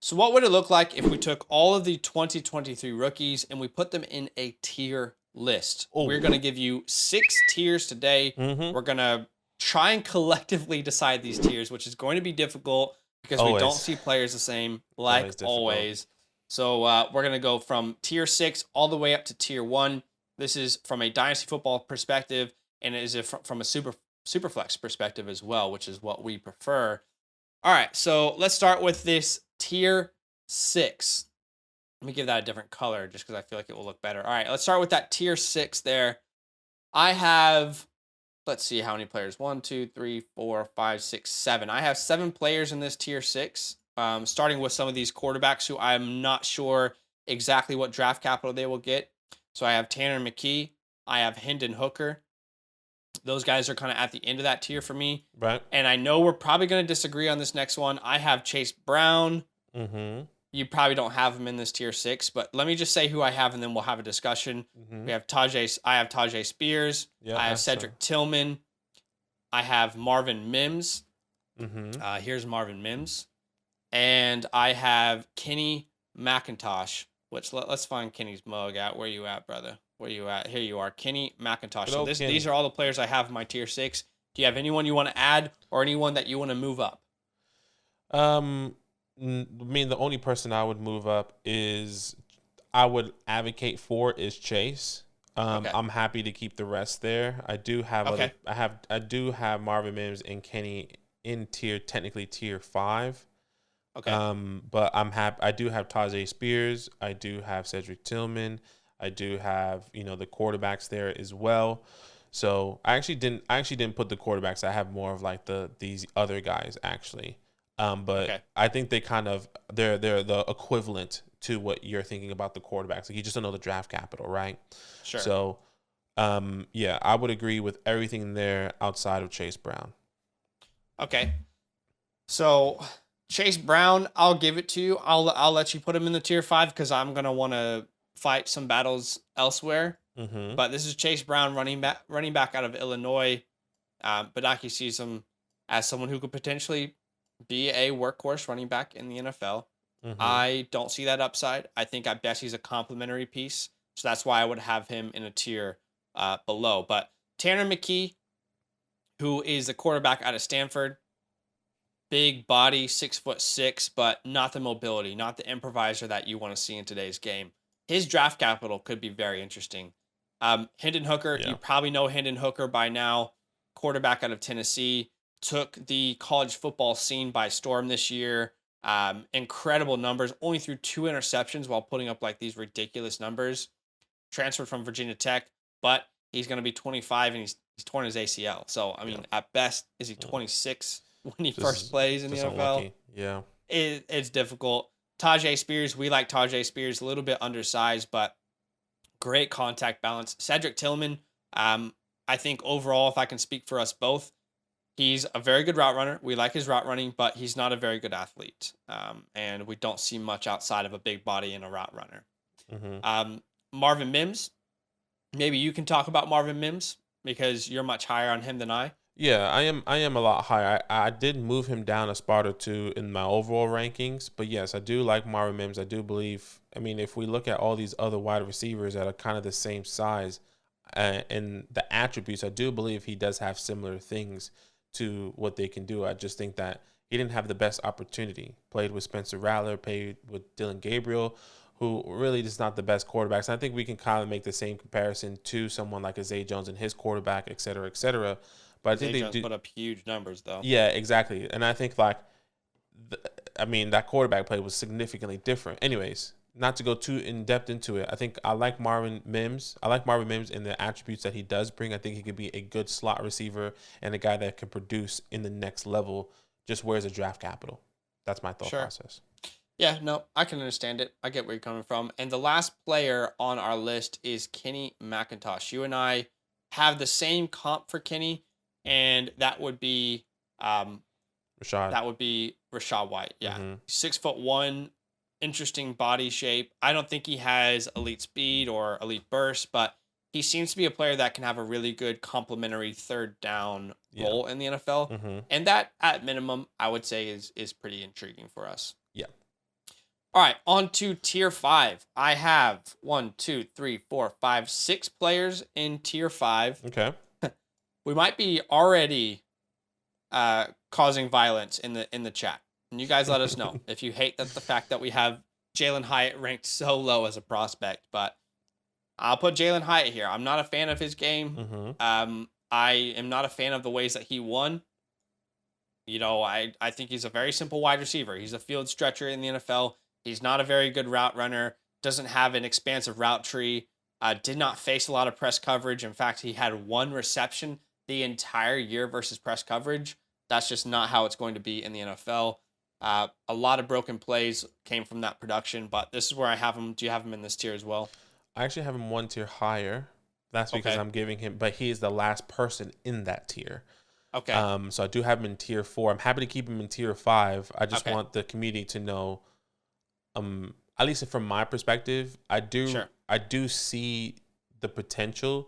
So what would it look like if we took all of the 2023 rookies and we put them in a tier list? Oh, We're going to give you 6 tiers today. mm-hmm. We're going to try and collectively decide these tiers, which is going to be difficult because we don't Always, see players the same, it's like always difficult. always. So we're going to go from tier 6 all the way up to tier 1. This is from a dynasty football perspective, and it is from a super flex perspective as well, which is what we prefer. All right, so let's start with this tier 6. Let me give that a different color just because I feel like it will look better. All right, let's start with that tier 6 there. I have, let's see how many players. 1, 2, 3, 4, 5, 6, 7. I have 7 players in this tier 6, starting with some of these quarterbacks who I'm not sure exactly what draft capital they will get. So I have Tanner McKee. I have Hendon Hooker. Those guys are kind of at the end of that tier for me. Right. And I know we're probably going to disagree on this next one. I have Chase Brown. Mm-hmm. You probably don't have him in this tier 6, but let me just say who I have, and then we'll have a discussion. Mm-hmm. We have I have Tajay Spears. Yeah, I have Cedric Tillman. I have Marvin Mims. Mm-hmm. Here's Marvin Mims. And I have Kenny McIntosh, which let's find Kenny's mug out. Where you at, brother? Where you at? Here you are, Kenny McIntosh. Good So old Kenny. these are all the players I have in my tier 6. Do you have anyone you want to add or anyone that you want to move up? I mean, the only person I would move up is I would advocate for is Chase. Okay. I'm happy to keep the rest there. I do have Okay. I do have Marvin Mims and Kenny in technically tier 5. Okay. But I do have Tajay Spears. I do have Cedric Tillman. I do have, the quarterbacks there as well. So I actually didn't put the quarterbacks. I have more of like these other guys actually. But Okay. I think they're the equivalent to what you're thinking about the quarterbacks. Like you just don't know the draft capital, right? Sure. So yeah, I would agree with everything there outside of Chase Brown. Okay. So Chase Brown, I'll give it to you. I'll let you put him in the tier 5 because I'm gonna want to fight some battles elsewhere. Mm-hmm. But this is Chase Brown, running back out of Illinois. Badaki sees him as someone who could potentially be a workhorse running back in the NFL. Mm-hmm. I don't see that upside. I think at best he's a complementary piece. So that's why I would have him in a tier below. But Tanner McKee, who is the quarterback out of Stanford, big body, 6'6", but not the mobility, not the improviser that you want to see in today's game. His draft capital could be very interesting. Hendon Hooker, Yeah. you probably know Hendon Hooker by now, quarterback out of Tennessee, took the college football scene by storm this year. Incredible numbers, only threw 2 interceptions while putting up like these ridiculous numbers. Transferred from Virginia Tech, but he's going to be 25 and he's torn his ACL. So, I mean, at best, is he 26 when he first plays in the NFL? Unlucky. Yeah. It's difficult. Tajay Spears, we like Tajay Spears, a little bit undersized, but great contact balance. Cedric Tillman, I think overall, if I can speak for us both, he's a very good route runner. We like his route running, but he's not a very good athlete. And we don't see much outside of a big body and a route runner. Mm-hmm. Marvin Mims, maybe you can talk about Marvin Mims because you're much higher on him than I. Yeah, I am a lot higher. I did move him down a spot or two in my overall rankings, but yes, I do like Marvin Mims. I do believe. I mean, if we look at all these other wide receivers that are kind of the same size, and the attributes, I do believe he does have similar things to what they can do. I just think that he didn't have the best opportunity. Played with Spencer Rattler, played with Dylan Gabriel, who really is not the best quarterbacks. And I think we can kind of make the same comparison to someone like a Zay Jones and his quarterback, et cetera, et cetera. But I think Zay they Jones do. put up huge numbers though. Yeah, exactly. And I think I mean, that quarterback play was significantly different. Anyways, not to go too in depth into it, I think I like Marvin Mims. I like Marvin Mims and the attributes that he does bring. I think he could be a good slot receiver and a guy that can produce in the next level. Just where's the draft capital? That's my thought process. Yeah, no, I can understand it. I get where you're coming from. And the last player on our list is Kenny McIntosh. You and I have the same comp for Kenny, and that would be Rashad. Rashad White. Yeah. Mm-hmm. 6'1", interesting body shape. I don't think he has elite speed or elite burst, but he seems to be a player that can have a really good complementary third down role in the NFL. Mm-hmm. And that, at minimum, I would say is pretty intriguing for us. Yeah. All right, on to tier 5. I have 1, 2, 3, 4, 5, 6 players in tier 5. Okay. We might be already causing violence in the chat. And you guys let us know if you hate the fact that we have Jalen Hyatt ranked so low as a prospect. But I'll put Jalen Hyatt here. I'm not a fan of his game. I am not a fan of the ways that he won. I think he's a very simple wide receiver. He's a field stretcher in the NFL. He's not a very good route runner. Doesn't have an expansive route tree. Did not face a lot of press coverage. In fact, he had 1 reception the entire year versus press coverage. That's just not how it's going to be in the NFL. A lot of broken plays came from that production, but this is where I have him. Do you have him in this tier as well? I actually have him 1 tier higher. That's because I'm giving him, but he is the last person in that tier. Okay. So I do have him in tier 4. I'm happy to keep him in tier 5. I just want the community to know, at least from my perspective, I do see the potential,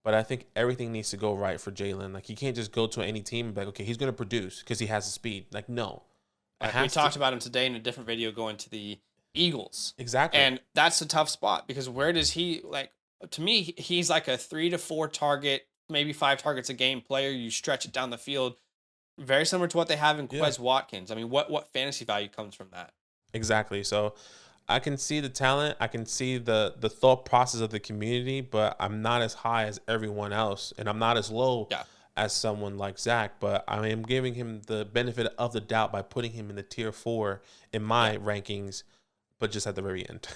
but I think everything needs to go right for Jalen. Like, he can't just go to any team and be like, okay, he's going to produce because he has the speed. Like, no. We talked about him today in a different video going to the Eagles. Exactly. And that's a tough spot because where does he, to me, he's like a 3 to 4 target, maybe 5 targets a game player. You stretch it down the field. Very similar to what they have in Quez Watkins. I mean, what fantasy value comes from that? Exactly. So I can see the talent. I can see the thought process of the community, but I'm not as high as everyone else, and I'm not as low as someone like Zach. But I am giving him the benefit of the doubt by putting him in the tier 4 in my rankings, but just at the very end.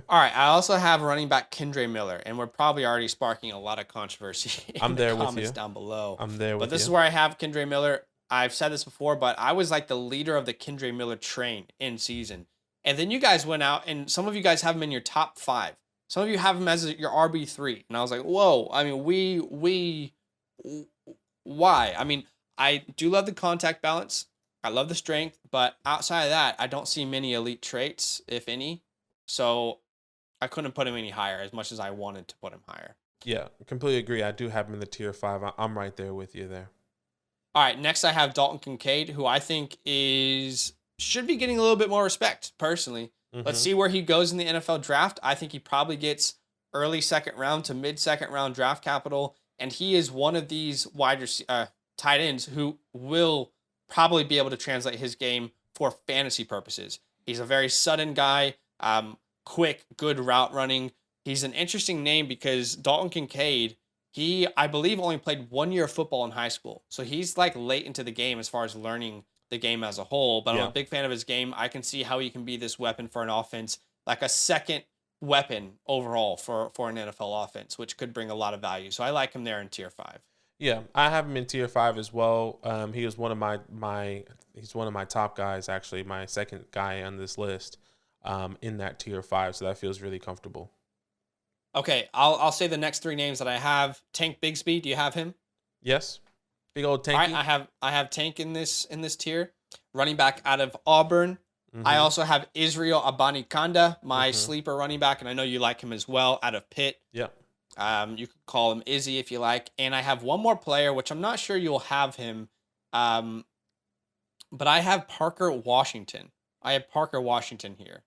All right. I also have running back Kendre Miller, and we're probably already sparking a lot of controversy in the comments down below. I'm there with you. But this is where I have Kendre Miller. I've said this before, but I was like the leader of the Kendre Miller train in season. And then you guys went out, and some of you guys have him in your top 5. Some of you have him as your RB3. And I was like, whoa. I mean, why? I mean, I do love the contact balance. I love the strength. But outside of that, I don't see many elite traits, if any. So I couldn't put him any higher as much as I wanted to put him higher. Yeah, completely agree. I do have him in the tier 5. I'm right there with you there. All right, next I have Dalton Kincaid, who I think should be getting a little bit more respect, personally. Let's see where he goes in the NFL draft. I think he probably gets early second round to mid second round draft capital, and he is one of these tight ends who will probably be able to translate his game for fantasy purposes. He's a very sudden guy, quick, good route running. He's an interesting name because Dalton Kincaid, he, I believe, only played 1 year of football in high school. So he's like late into the game as far as learning the game as a whole, but I'm a big fan of his game. I can see how he can be this weapon for an offense, like a second weapon overall for an NFL offense, which could bring a lot of value. So I like him there in tier 5. Yeah, I have him in tier 5 as well. He was one of he's one of my top guys, actually, my second guy on this list, in that tier 5. So that feels really comfortable. Okay, I'll say the next 3 names that I have. Tank Bigsby, do you have him? Yes. Big old Tanky. All right, I have Tank in this tier. Running back out of Auburn. I also have Israel Abanikanda, my sleeper running back, and I know you like him as well, out of Pitt. Yep. You could call him Izzy if you like. And I have one more player, which I'm not sure you'll have him, but I have Parker Washington. I have Parker Washington here.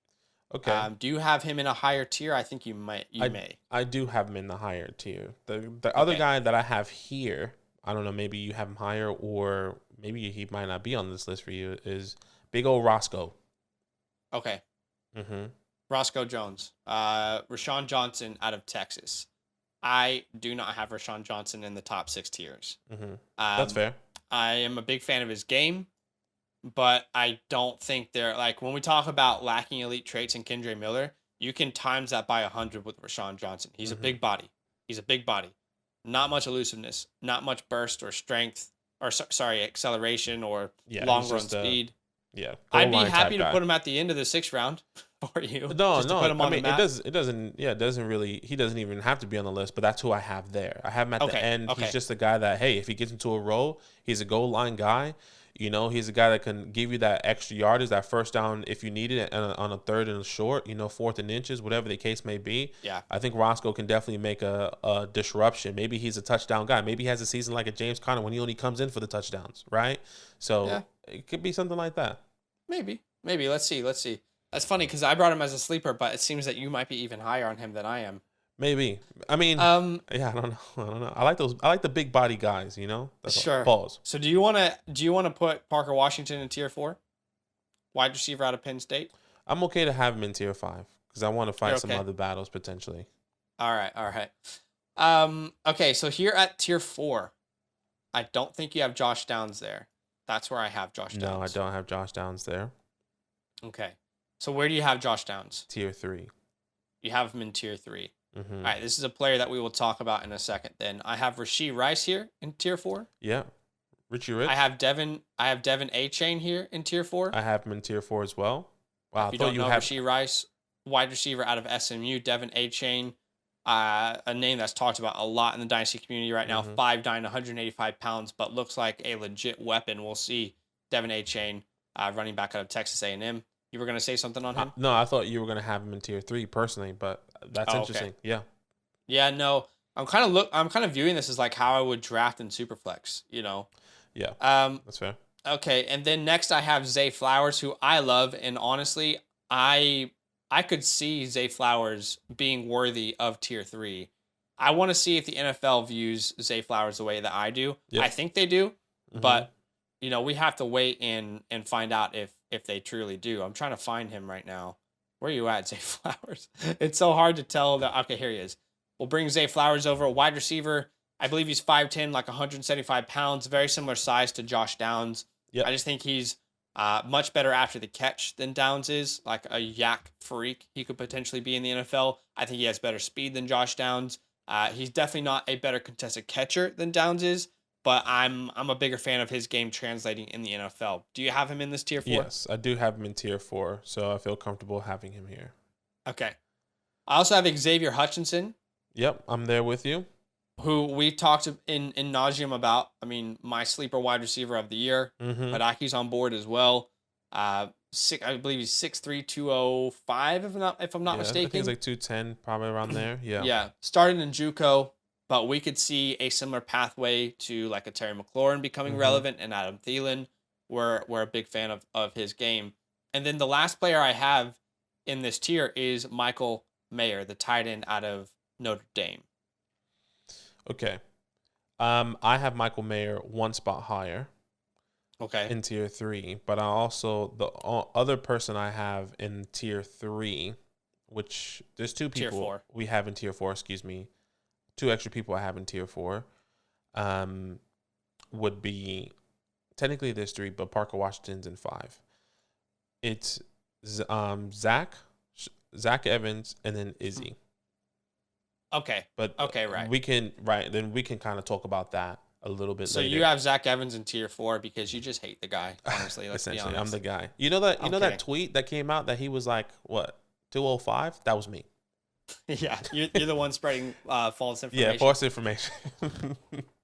Okay. Do you have him in a higher tier? I think you might. You may. I do have him in the higher tier. The other guy that I have here, I don't know, maybe you have him higher or maybe he might not be on this list for you, is big old Roscoe. Okay. Roscoe Jones. Rashawn Johnson out of Texas. I do not have Rashawn Johnson in the top 6 tiers. That's fair. I am a big fan of his game, but I don't think when we talk about lacking elite traits in Kendre Miller, you can times that by 100 with Rashawn Johnson. He's a big body. Not much elusiveness, not much burst or strength, or acceleration or long run speed. I'd be happy to put him at the end of the 6th round for you. No. I mean, it doesn't really. He doesn't even have to be on the list. But that's who I have there. I have him at the end. He's just a guy that, hey, if he gets into a role, he's a goal line guy. You know, he's a guy that can give you that extra yardage, that first down if you need it on a 3rd and a short, 4th and inches, whatever the case may be. Yeah. I think Roscoe can definitely make a disruption. Maybe he's a touchdown guy. Maybe he has a season like a James Conner when he only comes in for the touchdowns, right? So it could be something like that. Maybe. Let's see. That's funny because I brought him as a sleeper, but it seems that you might be even higher on him than I am. Maybe. I mean, Um, yeah, I don't know. I don't know. I like those. I like the big body guys. You know. That's all. sure. Pause. So do you wanna put Parker Washington in tier 4? Wide receiver out of Penn State? I'm okay to have him in tier 5 because I want to You're fight some okay. other battles potentially. All right, all right. Okay, so here at tier 4, I don't think you have Josh Downs there. That's where I have Josh No, I Downs. don't have Josh Downs there. Okay. So where do you have Josh Downs? Tier 3. You have him in tier 3. Mm-hmm. All right, this is a player that we will talk about in a second. Then I have Rashee Rice here in tier 4. Yeah. Richie Rich. I have Devin A Chain here in tier 4. I have him in tier 4 as well. Wow, If I you thought don't you know have. Rashee Rice, wide receiver out of SMU, Devin A Chain, a name that's talked about a lot in the Dynasty community right now. Mhm. 5'9", 185 pounds, but looks like a legit weapon. We'll see Devin A Chain, running back out of Texas A&M. You were going to say something on him? No, I thought you were gonna have him in tier 3 personally, but that's Oh, interesting. okay. Yeah. Yeah, no. I'm kind of viewing this as like how I would draft in Superflex, you know. Yeah. Um, That's fair. Okay, and then next I have Zay Flowers, who I love, and honestly, I could see Zay Flowers being worthy of tier 3. I want to see if the NFL views Zay Flowers the way that I do. Yep. I think they do, Mhm. but we have to wait and find out if they truly do. I'm trying to find him right now. Where are you at, Zay Flowers? It's so hard to tell that. Okay, here he is. We'll bring Zay Flowers over, a wide receiver. I believe he's 5'10", like 175 pounds, very similar size to Josh Downs. Yep. I just think he's much better after the catch than Downs is, like a yak freak. He could potentially be in the NFL. I think he has better speed than Josh Downs. He's definitely not a better contested catcher than Downs is, but I'm a bigger fan of his game translating in the NFL. Do you have him in this tier 4? Yes, I do have him in tier 4, so I feel comfortable having him here. Okay. I also have Xavier Hutchinson, Yep, I'm there with you. who we talked in nauseum about. I mean, my sleeper wide receiver of the year. Mm-hmm. Hadaki's on board as well. I believe he's 6'3", 205, if I'm not I mistaken. think it's like 210, probably around there. Yeah. Yeah. Started in JUCO, but we could see a similar pathway to like a Terry McLaurin becoming Mhm. relevant, and Adam Thielen. We're a big fan of his game. And then the last player I have in this tier is Michael Mayer, the tight end out of Notre Dame. Okay. I have Michael Mayer one spot higher Okay. in tier 3, but I also other person I have in tier 3, which there's two Tier people 4. we have in tier 4. Excuse me, two extra people I have in tier 4. Would be technically there's 3, but Parker Washington's in 5. It's Zach Evans, and then Izzy. Okay. But Okay, right. then we can kind of talk about that a little bit So later. you have Zach Evans in tier 4 because you just hate the guy, honestly. Let's be Essentially, honest. I'm the guy. You know that I'm that kidding. tweet that came out that he was like, what, 205? That was me. Yeah, you're the one spreading false information. Yeah, false information.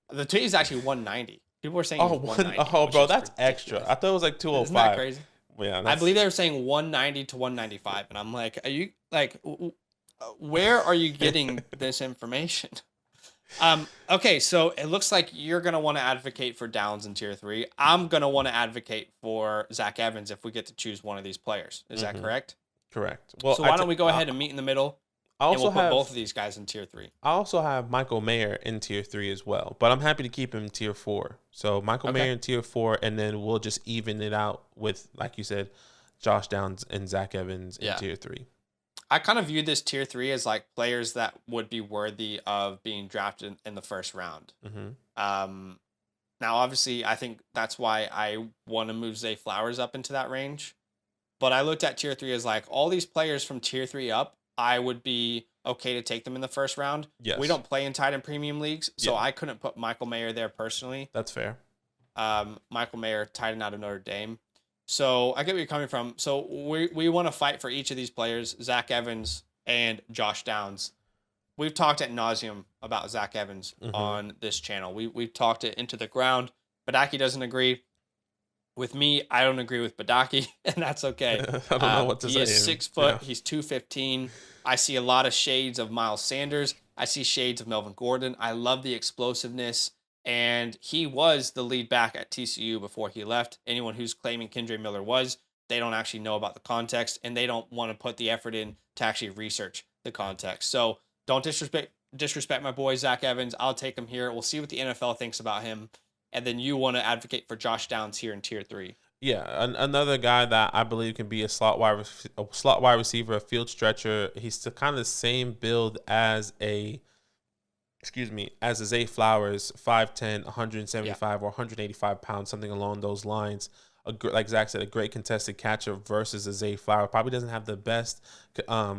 The tweet is actually 190. People were saying Oh, it was 190, bro, which is that's extra. ridiculous. I thought it was like 205. Isn't that crazy? Yeah, I believe they were saying 190 to 195, and I'm like, are you like, where are you getting this information? Okay, so it looks like you're gonna want to advocate for Downs in tier 3. I'm gonna want to advocate for Zach Evans if we get to choose one of these players. Is that correct? correct. Well, So why don't we go ahead and meet in the middle, I and also we'll put have both of these guys in tier 3. I also have Michael Mayer in tier 3 as well, but I'm happy to keep him in tier 4. So Michael Okay. Mayer in tier 4, and then we'll just even it out with, like you said, Josh Downs and Zach Evans in Yeah. tier 3. I kind of view this tier 3 as like players that would be worthy of being drafted in the first round. Mm-hmm. Now, obviously, I think that's why I want to move Zay Flowers up into that range. But I looked at tier 3 as like all these players from tier 3 up, I would be okay to take them in the first round. Yes. We don't play in tight end premium leagues, so Yeah. I couldn't put Michael Mayer there personally. That's fair. Michael Mayer, tight end out of Notre Dame. So I get where you're coming from. So we want to fight for each of these players, Zach Evans and Josh Downs. We've talked at nauseum about Zach Evans on this channel. We've talked it into the ground. Badaki doesn't agree with me. I don't agree with Badaki, and that's okay. I don't know what to say. He is 6 foot. Yeah. He's 215. I see a lot of shades of Miles Sanders. I see shades of Melvin Gordon. I love the explosiveness. And he was the lead back at TCU before he left. Anyone who's claiming Kendre Miller was, they don't actually know about the context and they don't want to put the effort in to actually research the context. So don't disrespect my boy Zach Evans. I'll take him here. We'll see what the NFL thinks about him. And then you want to advocate for Josh Downs here in tier 3. Yeah, another guy that I believe can be a slot wide receiver, a field stretcher. He's the kind of the same build as a Zay Flowers, 5'10", 175 or 185 pounds, something along those lines. Like Zach said, a great contested catcher versus a Zay Flower. Probably doesn't have the best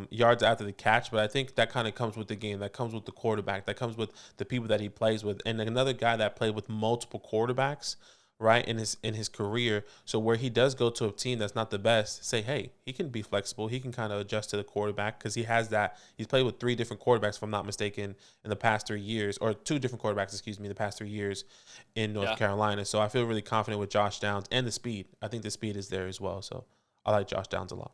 yards after the catch, but I think that kind of comes with the game. That comes with the quarterback. That comes with the people that he plays with. And another guy that played with multiple quarterbacks, right, in his career. So where he does go to a team that's not the best, say, hey, he can be flexible. He can kind of adjust to the quarterback because he has that. He's played with 3 different quarterbacks, if I'm not mistaken, in the past 3 years, or 2 different quarterbacks, in the past 3 years in North Carolina. So I feel really confident with Josh Downs and the speed. I think the speed is there as well. So I like Josh Downs a lot.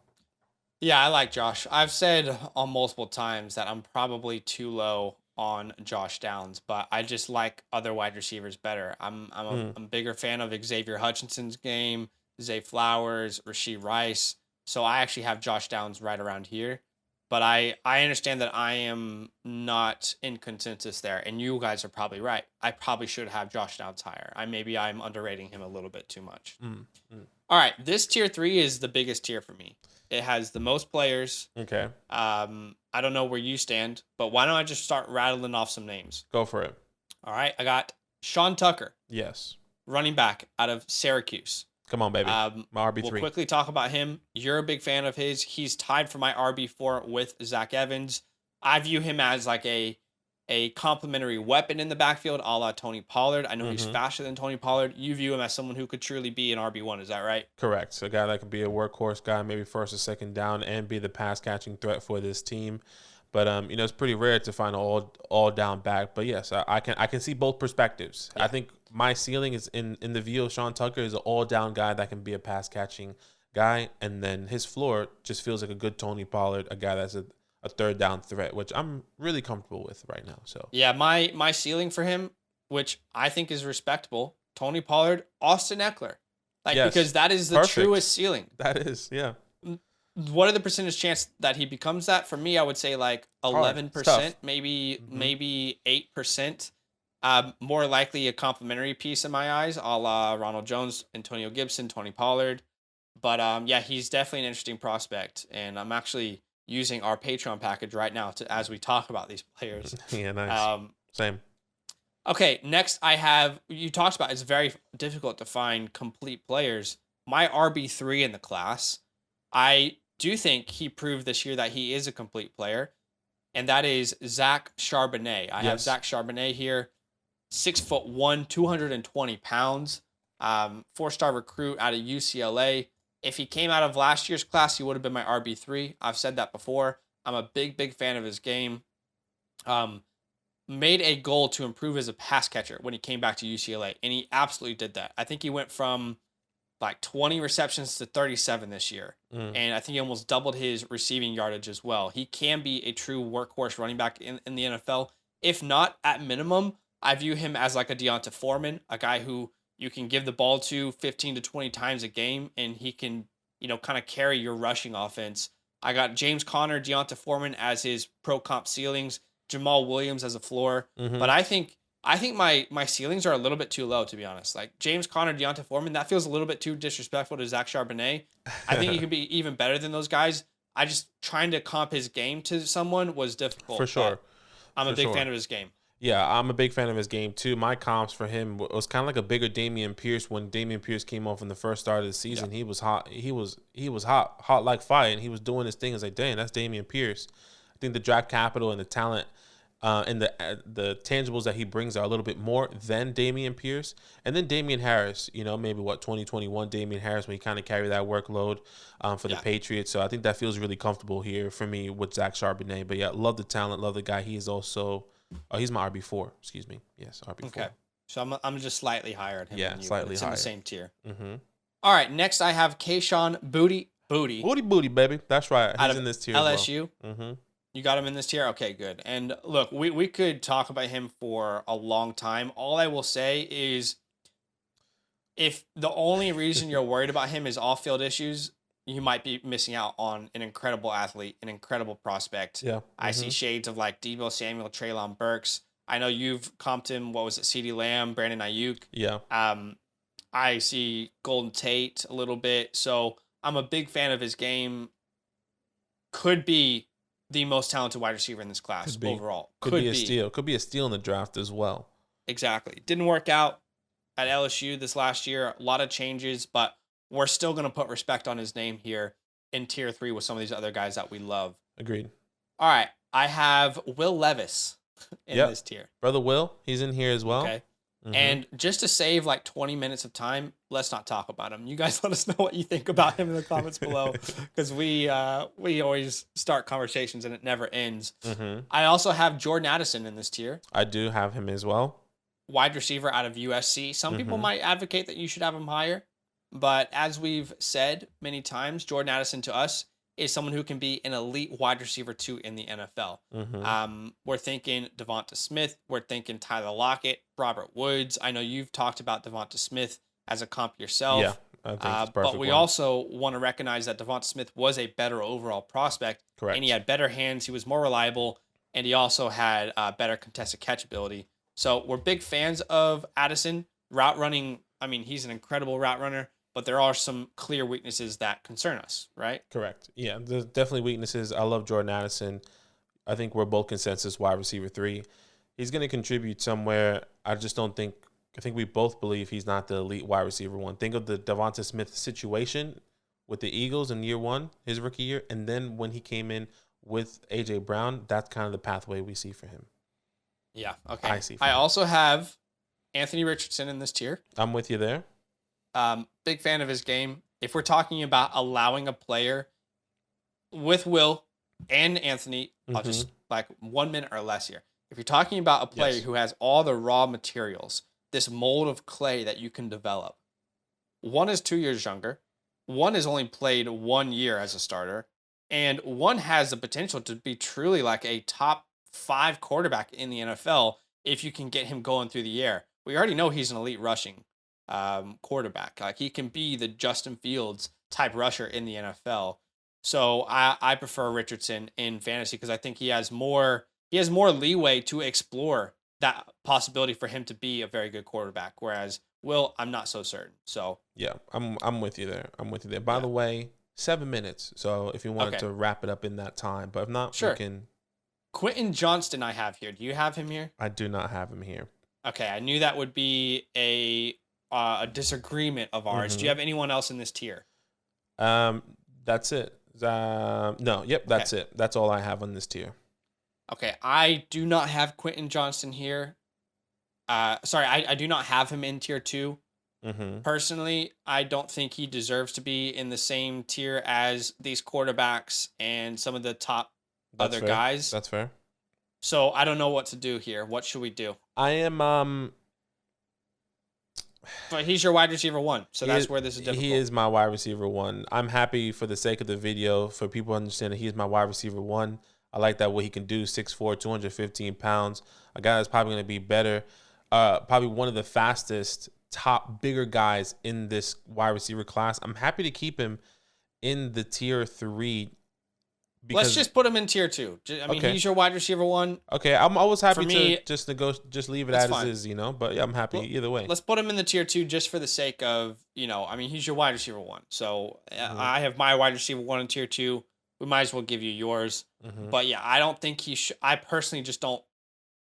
Yeah, I like Josh. I've said on multiple times that I'm probably too low on Josh Downs, but I just like other wide receivers better. I'm a bigger fan of Xavier Hutchinson's game, Zay Flowers, Rashee Rice. So I actually have Josh Downs right around here. But I understand that I am not in consensus there, and you guys are probably right. I probably should have Josh Downs higher. I'm underrating him a little bit too much. All right, this tier 3 is the biggest tier for me. It has the most players. Okay. I don't know where you stand, but why don't I just start rattling off some names? Go for it. All right, I got Sean Tucker. Yes. Running back out of Syracuse. Come on, baby. My RB3. We'll quickly talk about him. You're a big fan of his. He's tied for my RB4 with Zach Evans. I view him as like a complementary weapon in the backfield, a la Tony Pollard. I know he's faster than Tony Pollard. You view him as someone who could truly be an RB1. Is that right? Correct. So a guy that could be a workhorse guy, maybe first or second down, and be the pass catching threat for this team. But it's pretty rare to find an all down back. But yes, I can see both perspectives. Yeah. I think my ceiling is in the view of Sean Tucker is an all down guy that can be a pass catching guy, and then his floor just feels like a good Tony Pollard, a guy that's a third down threat, which I'm really comfortable with right now. So yeah, my ceiling for him, which I think is respectable, Tony Pollard, Austin Eckler, because that is the truest ceiling. That is, yeah. What are the percentage chance that he becomes that? For me, I would say like 11%, maybe 8%. More likely a complimentary piece in my eyes, a la Ronald Jones, Antonio Gibson, Tony Pollard. But yeah, he's definitely an interesting prospect, and I'm actually using our Patreon package right now as we talk about these players. Yeah, nice. Same. Okay, next you talked about it's very difficult to find complete players. My RB3 in the class, I do think he proved this year that he is a complete player, and that is Zach Charbonnet. I have Zach Charbonnet here, 6'1", 220 pounds, 4-star recruit out of UCLA. If he came out of last year's class, he would have been my RB3. I've said that before. I'm a big fan of his game. Made a goal to improve as a pass catcher when he came back to UCLA, and he absolutely did that. I think he went from like 20 receptions to 37 this year, and I think he almost doubled his receiving yardage as well. He can be a true workhorse running back in the NFL. If not, at minimum, I view him as like a Deonta Foreman, a guy who you can give the ball to 15 to 20 times a game, and he can, kind of carry your rushing offense. I got James Conner, Deonta Foreman as his pro comp ceilings, Jamal Williams as a floor. But I think my ceilings are a little bit too low, to be honest. Like James Conner, Deonta Foreman, that feels a little bit too disrespectful to Zach Charbonnet. I think he could be even better than those guys. I just trying to comp his game to someone was difficult. For sure. I'm a big fan of his game. Yeah, I'm a big fan of his game too. My comps for him was kind of like a bigger Dameon Pierce when Dameon Pierce came off in the first start of the season. Yeah. He was hot. He was hot like fire, and he was doing his thing. I was like, dang, that's Dameon Pierce. I think the draft capital and the talent and the tangibles that he brings are a little bit more than Dameon Pierce. And then Damian Harris, maybe 2021 Damian Harris when he kind of carried that workload for the Patriots. So I think that feels really comfortable here for me with Zach Charbonnet. But yeah, love the talent, love the guy. He is also. Oh, he's my RB4. Excuse me. Yes, RB4. Okay. So I'm just slightly higher than him. Yeah, than you, slightly it's higher. In the same tier. All right. Next, I have Kayshawn Booty, baby. That's right. He's in this tier. LSU. As well. You got him in this tier. Okay, good. And look, we could talk about him for a long time. All I will say is, if the only reason you're worried about him is off-field issues, you might be missing out on an incredible athlete, an incredible prospect. Yeah. I see shades of like Debo Samuel, Traylon Burks. I know you've comped him. What was it? CeeDee Lamb, Brandon Ayuk. Yeah. I see Golden Tate a little bit. So I'm a big fan of his game. Could be the most talented wide receiver in this class Could be. overall. Could be a steal. Could be a steal in the draft as well. Exactly. Didn't work out at LSU this last year. A lot of changes, but we're still going to put respect on his name here in tier 3 with some of these other guys that we love. Agreed. All right. I have Will Levis in this tier. Brother Will, he's in here as well. Okay. And just to save like 20 minutes of time, let's not talk about him. You guys let us know what you think about him in the comments below, because we always start conversations and it never ends. I also have Jordan Addison in this tier. I do have him as well. Wide receiver out of USC. Some people might advocate that you should have him higher, but as we've said many times, Jordan Addison to us is someone who can be an elite wide receiver too in the NFL. We're thinking Devonta Smith. We're thinking Tyler Lockett, Robert Woods. I know you've talked about Devonta Smith as a comp yourself. Yeah, I think it's perfect. But we also want to recognize that Devonta Smith was a better overall prospect. Correct. And he had better hands. He was more reliable. And he also had better contested catch ability. So we're big fans of Addison. Route running, I mean, he's an incredible route runner, but there are some clear weaknesses that concern us, right? Correct. Yeah, there's definitely weaknesses. I love Jordan Addison. I think we're both consensus wide receiver 3. He's going to contribute somewhere. I think we both believe he's not the elite wide receiver 1. Think of the Devonta Smith situation with the Eagles in year 1, his rookie year, and then when he came in with A.J. Brown, that's kind of the pathway we see for him. Yeah, okay. I also have Anthony Richardson in this tier. I'm with you there. Big fan of his game. If we're talking about allowing a player with Will and Anthony, I'll just like 1 minute or less here. If you're talking about a player who has all the raw materials, this mold of clay that you can develop, one is 2 years younger, one has only played 1 year as a starter, and one has the potential to be truly like a top 5 quarterback in the NFL if you can get him going through the air. We already know he's an elite rushing quarterback. Like he can be the Justin Fields type rusher in the NFL. So I prefer Richardson in fantasy because I think he has more leeway to explore that possibility for him to be a very good quarterback. Whereas Will, I'm not so certain. So yeah, I'm with you there. By the way, 7 minutes. So if you wanted to wrap it up in that time, but if not, we can. Quentin Johnston I have here. Do you have him here? I do not have him here. Okay, I knew that would be a disagreement of ours. Do you have anyone else in this tier? That's it. No, yep, that's it. That's all I have on this tier. Okay, I do not have Quentin Johnston here. Sorry, I do not have him in tier 2. Personally, I don't think he deserves to be in the same tier as these quarterbacks and some of the top other guys. That's fair. So I don't know what to do here. What should we do? I am but he's your wide receiver 1, so that's where this is difficult. He is my wide receiver 1. I'm happy for the sake of the video for people to understand that he is my wide receiver 1. I like that what he can do, 6'4", 215 pounds. A guy that's probably going to be better, probably one of the fastest, top, bigger guys in this wide receiver class. I'm happy to keep him in the tier 3. Let's just put him in tier 2. I mean, he's your wide receiver 1. Okay, I'm always happy to just leave it as it is, But yeah, I'm happy either way. Let's put him in the tier 2 just for the sake of, I mean, he's your wide receiver 1. So I have my wide receiver 1 in tier 2. We might as well give you yours. But yeah, I don't think he should. I personally just don't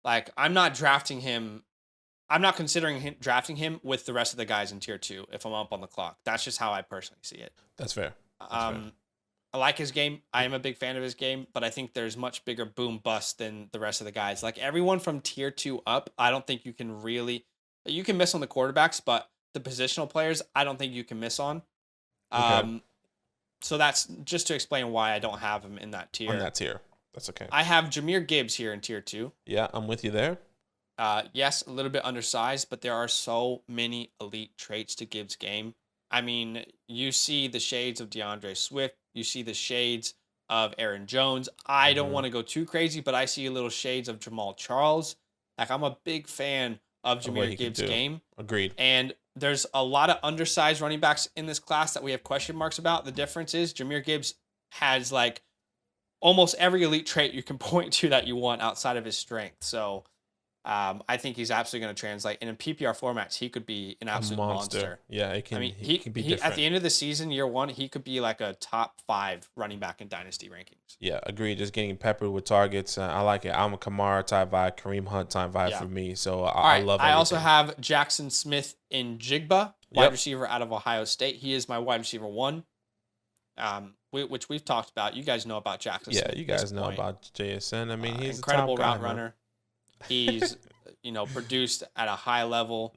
I'm not drafting him. I'm not considering drafting him with the rest of the guys in tier 2 if I'm up on the clock. That's just how I personally see it. That's fair. I like his game. I am a big fan of his game, but I think there's much bigger boom bust than the rest of the guys. Like everyone from tier 2 up, I don't think you can miss on the quarterbacks, but the positional players, I don't think you can miss on. So that's just to explain why I don't have him in that tier. On that tier. That's okay. I have Jahmyr Gibbs here in tier 2. Yeah, I'm with you there. Yes, a little bit undersized, but there are so many elite traits to Gibbs' game. I mean, you see the shades of DeAndre Swift. You see the shades of Aaron Jones. I don't want to go too crazy, but I see little shades of Jamal Charles. I'm a big fan of Jahmyr Gibbs' game. Agreed. And There's a lot of undersized running backs in this class that we have question marks about. The difference is Jahmyr Gibbs has like almost every elite trait you can point to that you want outside of his strength. So I think he's absolutely going to translate. And in PPR formats, he could be an absolute monster. Yeah, it can. I mean, he can be different. At the end of the season, year one, he could be like a top 5 running back in Dynasty rankings. Yeah, agreed. Just getting peppered with targets. I like it. I'm a Kamara type vibe, Kareem Hunt type vibe for me. So I love it. I also have Jackson Smith in Jigba, wide receiver out of Ohio State. He is my wide receiver 1, which we've talked about. You guys know about Jackson Smith. Yeah, you guys know about JSN. I mean, he's incredible a top route runner. He's produced at a high level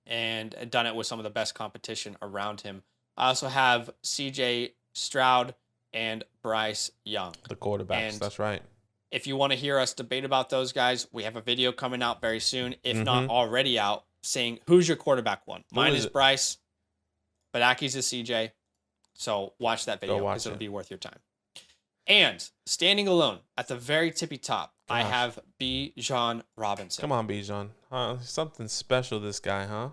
and done it with some of the best competition around him. I also have CJ Stroud and Bryce Young. The quarterbacks, that's right. If you want to hear us debate about those guys, we have a video coming out very soon, if not already out, saying who's your quarterback one. Mine is Bryce, but Aki's is CJ. So watch that video because it'll be worth your time. And standing alone at the very tippy top, I have Bijan Robinson. Come on, Bijan. Something special, this guy, huh?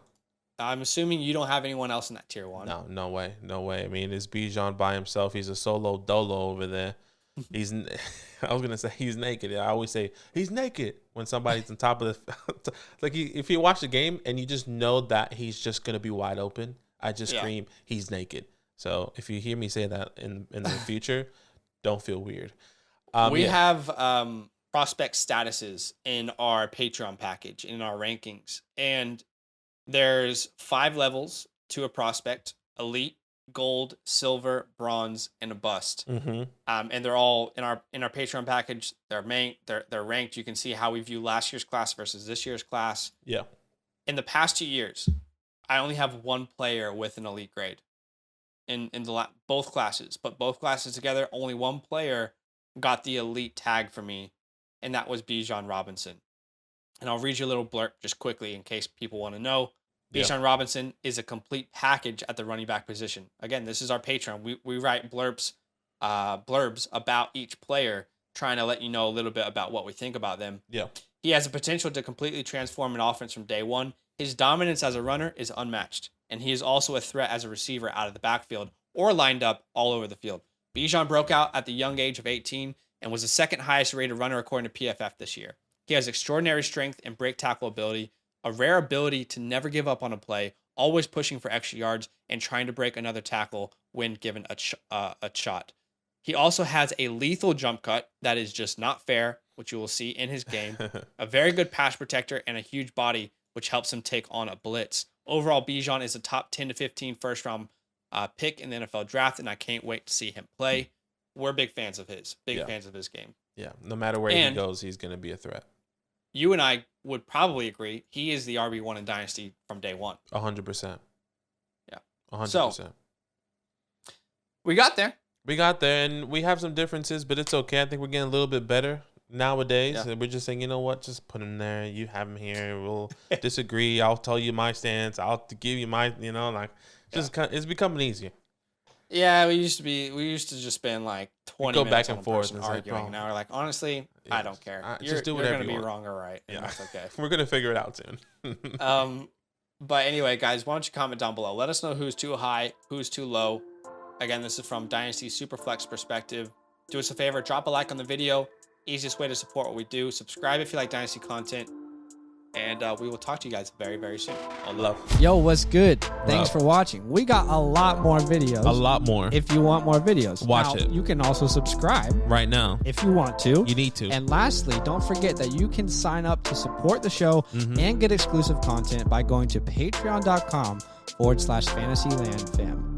I'm assuming you don't have anyone else in that tier 1. No way. I mean, it's Bijan by himself. He's a solo dolo over there. I was going to say he's naked. I always say he's naked when somebody's on top of the like if you watch the game and you just know that he's just going to be wide open, I just scream he's naked. So if you hear me say that in the future, don't feel weird. We have prospect statuses in our Patreon package, in our rankings. And there's 5 levels to a prospect: elite, gold, silver, bronze, and a bust. And they're all in our Patreon package. They're ranked. You can see how we view last year's class versus this year's class. Yeah. In the past 2 years, I only have 1 player with an elite grade in both classes. But both classes together, only 1 player got the elite tag for me, and that was Bijan Robinson. And I'll read you a little blurb just quickly in case people want to know. Bijan Robinson is a complete package at the running back position. Again, this is our Patreon. We write blurbs about each player, trying to let you know a little bit about what we think about them. Yeah. He has the potential to completely transform an offense from day one. His dominance as a runner is unmatched, and he is also a threat as a receiver out of the backfield or lined up all over the field. Bijan broke out at the young age of 18 and was the 2nd highest rated runner according to PFF this year. He has extraordinary strength and break tackle ability, a rare ability to never give up on a play, always pushing for extra yards and trying to break another tackle when given a shot. He also has a lethal jump cut that is just not fair, which you will see in his game, a very good pass protector, and a huge body, which helps him take on a blitz. Overall, Bijan is a top 10 to 15 first-round pick in the NFL draft, and I can't wait to see him play. We're big fans of his, fans of his game. Yeah, no matter where he goes, he's going to be a threat. You and I would probably agree he is the RB1 in Dynasty from day 1. 100%. Yeah. 100%. So, we got there. And we have some differences, but it's okay. I think we're getting a little bit better nowadays. Yeah. We're just saying, you know what? Just put him there. You have him here. We'll disagree. I'll tell you my stance. I'll give you my, it's becoming easier. Yeah, we used to just spend like 20 minutes back and forth and arguing. Like, now we're like, honestly, I don't care. Just do whatever you're going to you be want. wrong or right. And that's okay. We're going to figure it out soon. But anyway, guys, why don't you comment down below? Let us know who's too high, who's too low. Again, this is from Dynasty Superflex perspective. Do us a favor, drop a like on the video. Easiest way to support what we do. Subscribe if you like Dynasty content. And we will talk to you guys very, very soon. All love. Yo, what's good? Thanks for watching. We got a lot more videos. A lot more. If you want more videos. Watch it. You can also subscribe. Right now. If you want to. You need to. And lastly, don't forget that you can sign up to support the show and get exclusive content by going to patreon.com/FantasyLandFam.